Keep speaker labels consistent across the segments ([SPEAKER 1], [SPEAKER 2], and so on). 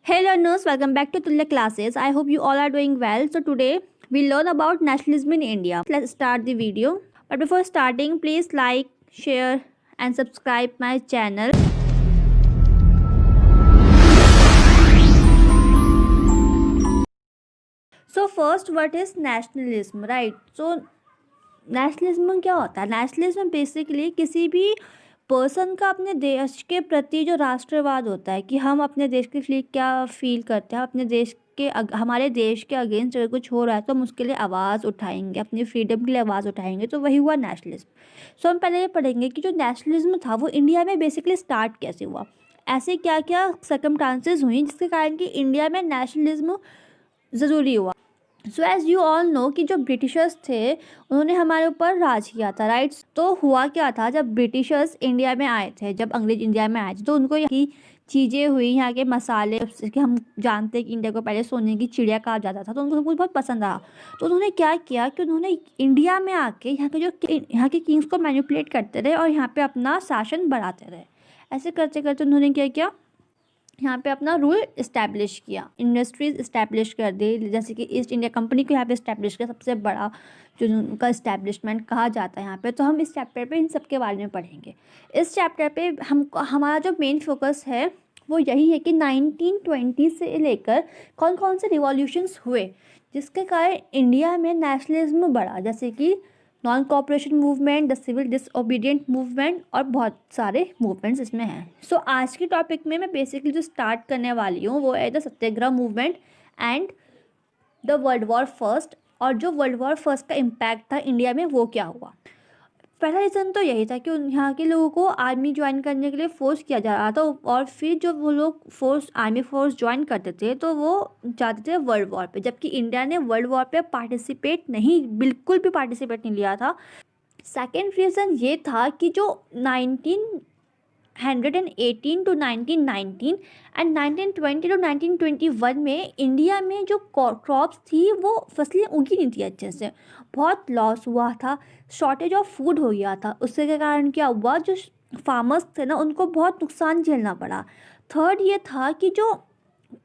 [SPEAKER 1] Hey learners, welcome back to Tulya classes. I hope you all are doing well. So today we learn about nationalism in India. Let's start the video. But before starting, please like, share and subscribe my channel. So first, what is nationalism, right? So nationalism क्या होता है? Nationalism basically किसी भी person का अपने देश के प्रति जो राष्ट्रवाद होता है कि हम अपने देश के लिए क्या फील करते हैं, अपने देश के हमारे देश के अगेंस्ट अगर कुछ हो रहा है तो हम उसके लिए आवाज़ उठाएंगे, अपनी फ्रीडम के लिए आवाज़ उठाएंगे, तो वही हुआ नेशनलिज्म। सो हम पहले ये पढ़ेंगे कि जो नेशनलिज्म था वो इंडिया में बेसिकली स्टार्ट कैसे हुआ, ऐसे क्या क्या सर्कमस्टांसेस हुई जिसके कारण कि इंडिया में नेशनलिज्म ज़रूरी हुआ। So as you all know कि जो ब्रिटिशर्स थे उन्होंने हमारे ऊपर राज किया था, राइट। तो हुआ क्या था, जब ब्रिटिशर्स इंडिया में आए थे, जब अंग्रेज इंडिया में आए थे तो उनको यहाँ की चीज़ें हुई, यहाँ के मसाले कि हम जानते हैं कि इंडिया को पहले सोने की चिड़िया कहा जाता था, तो उनको सब कुछ बहुत पसंद आया। तो उन्होंने क्या किया कि उन्होंने इंडिया में आके यहाँ के किंग्स को मैनिपुलेट करते रहे और यहाँ पे अपना शासन बढ़ाते रहे। ऐसे करते करते उन्होंने क्या किया, यहाँ पे अपना रूल इस्टेब्लिश किया, इंडस्ट्रीज इस्टेब्लिश कर दी, जैसे कि ईस्ट इंडिया कंपनी को यहाँ पे इस्टेब्लिश किया, सबसे बड़ा जो उनका इस्टेब्लिशमेंट कहा जाता है यहाँ पे। तो हम इस चैप्टर पे इन सब के बारे में पढ़ेंगे। इस चैप्टर पे हमारा जो मेन फोकस है वो यही है कि 1920 से लेकर कौन कौन से रिवॉल्यूशंस हुए जिसके कारण इंडिया में नेशनलिज्म बढ़ा, जैसे कि non cooperation movement, the civil disobedient movement और बहुत सारे मूवमेंट्स इसमें हैं। सो आज की टॉपिक में मैं बेसिकली जो स्टार्ट करने वाली हूँ वो है the Satyagraha movement and the world war first. और जो वर्ल्ड वॉर फर्स्ट का इम्पैक्ट था इंडिया में वो क्या हुआ। पहला रीज़न तो यही था कि यहाँ के लोगों को आर्मी ज्वाइन करने के लिए फोर्स किया जा रहा था, और फिर जो वो लोग आर्मी फोर्स ज्वाइन करते थे तो वो जाते थे वर्ल्ड वॉर पे, जबकि इंडिया ने वर्ल्ड वॉर पे बिल्कुल भी पार्टिसिपेट नहीं लिया था। सेकेंड रीज़न ये था कि जो 1918 टू 1919 एंड 1920 टू 1921 में इंडिया में जो क्रॉप्स थी वो फसलें उगी नहीं थी अच्छे से, बहुत लॉस हुआ था, शॉर्टेज ऑफ फूड हो गया था। उसके के कारण क्या हुआ, जो फार्मर्स थे ना उनको बहुत नुकसान झेलना पड़ा। थर्ड ये था कि जो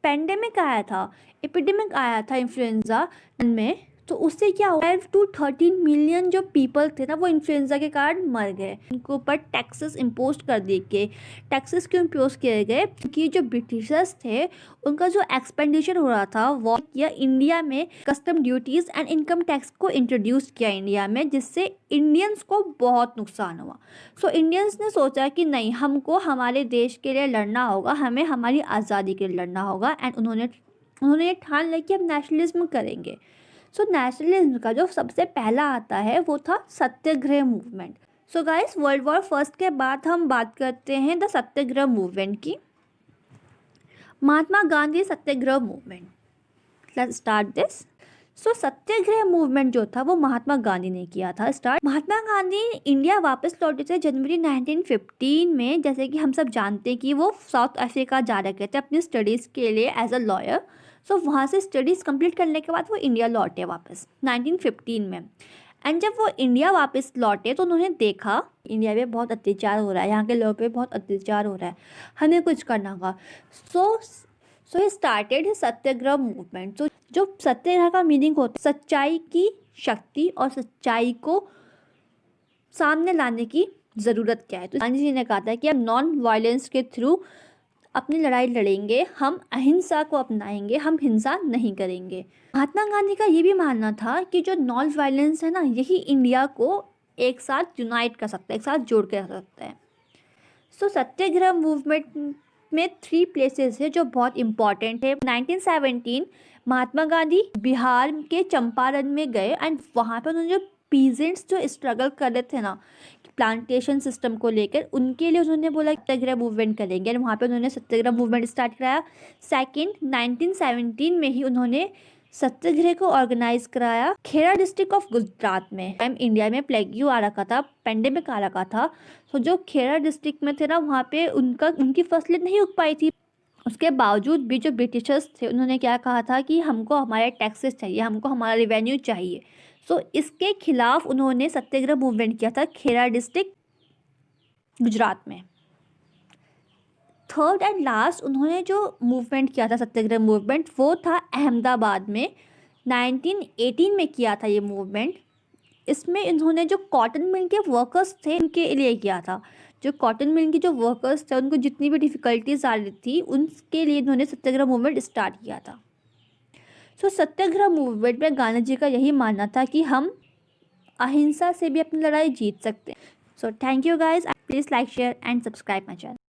[SPEAKER 1] पेंडेमिक आया था, एपिडेमिक आया था इन्फ्लुएंजा में, तो उससे क्या हुआ, 12 to 13 मिलियन जो पीपल थे ना वो इन्फ्लुएंजा के कारण मर गए। उनके ऊपर टैक्सेस इम्पोज कर दिए गए। टैक्सेस क्यों इम्पोज किए गए, क्योंकि जो ब्रिटिशर्स थे उनका जो एक्सपेंडिचर हो रहा था वो किया इंडिया में, custom duties and income tax को इंट्रोड्यूस किया इंडिया में, जिससे इंडियंस को बहुत नुकसान हुआ। सो इंडियंस ने सोचा कि नहीं, हमको हमारे देश के लिए लड़ना होगा, हमें हमारी आज़ादी के लिए लड़ना होगा, एंड उन्होंने ये ठान लिया कि हम नेशनलिज्म करेंगे। सो नेशनलिज्म का जो सबसे पहला आता है वो था Satyagraha movement. So guys, world war first के बाद हम बात करते हैं द सत्याग्रह मूवमेंट की। Mahatma Gandhi Satyagraha movement, let's start this. So Satyagraha movement जो था वो महात्मा गांधी ने किया था स्टार्ट। महात्मा गांधी इंडिया वापस लौटे थे जनवरी 1915 में। जैसे कि हम सब जानते हैं कि वो साउथ अफ्रीका जा रखे थे अपनी स्टडीज़ के लिए एज अ लॉयर। सो वहाँ से स्टडीज़ कंप्लीट करने के बाद वो इंडिया लौटे वापस 1915 में। एंड जब वो इंडिया वापस लौटे तो उन्होंने देखा इंडिया में बहुत अत्याचार हो रहा है, यहाँ के लोगों पे बहुत अत्याचार हो रहा है, हमें कुछ करना होगा। सो ही स्टार्टेड सत्याग्रह मूवमेंट। तो जो सत्याग्रह का मीनिंग होता है सच्चाई की शक्ति और सच्चाई को सामने लाने की ज़रूरत क्या है। तो गांधी जी ने कहा था कि हम नॉन वायलेंस के थ्रू अपनी लड़ाई लड़ेंगे, हम अहिंसा को अपनाएंगे, हम हिंसा नहीं करेंगे। महात्मा गांधी का ये भी मानना था कि जो नॉन वायलेंस है ना, यही इंडिया को एक साथ यूनाइट कर सकता है, एक साथ जोड़ के रख सकता है। सो सत्याग्रह मूवमेंट में 3 प्लेसेस है जो बहुत इम्पॉर्टेंट है। 1917 महात्मा गांधी बिहार के चंपारण में गए एंड वहाँ पर उन्होंने जो पीजेंट्स जो स्ट्रगल कर रहे थे ना प्लांटेशन सिस्टम को लेकर, उनके लिए उन्होंने बोला सत्याग्रह मूवमेंट करेंगे, और वहाँ पे उन्होंने सत्याग्रह मूवमेंट स्टार्ट कराया। सेकंड, 1917 में ही उन्होंने सत्याग्रह को ऑर्गेनाइज कराया खेड़ा डिस्ट्रिक्ट ऑफ गुजरात में। टाइम इंडिया में प्लेग्यू आ रखा था, पेंडेमिक आ रखा था। तो जो खेड़ा डिस्ट्रिक्ट में थे ना वहाँ पे उनकी फसलें नहीं उग पाई थी। उसके बावजूद भी जो ब्रिटिशर्स थे उन्होंने क्या कहा था कि हमको हमारे टैक्सेस चाहिए, हमको हमारा रेवेन्यू चाहिए। सो इसके खिलाफ उन्होंने सत्याग्रह मूवमेंट किया था खेड़ा डिस्ट्रिक्ट गुजरात में। थर्ड एंड लास्ट उन्होंने जो मूवमेंट किया था, सत्याग्रह मूवमेंट, वो था अहमदाबाद में 1918 में किया था ये मूवमेंट। इसमें इन्होंने जो कॉटन मिल के वर्कर्स थे उनके लिए किया था। जो कॉटन मिल के जो वर्कर्स थे उनको जितनी भी डिफ़िकल्टीज आ रही थी उनके लिए इन्होंने सत्याग्रह मूवमेंट स्टार्ट किया था। सो सत्याग्रह मूवमेंट में गांधी जी का यही मानना था कि हम अहिंसा से भी अपनी लड़ाई जीत सकते हैं। So thank you guys, please like share and subscribe my channel.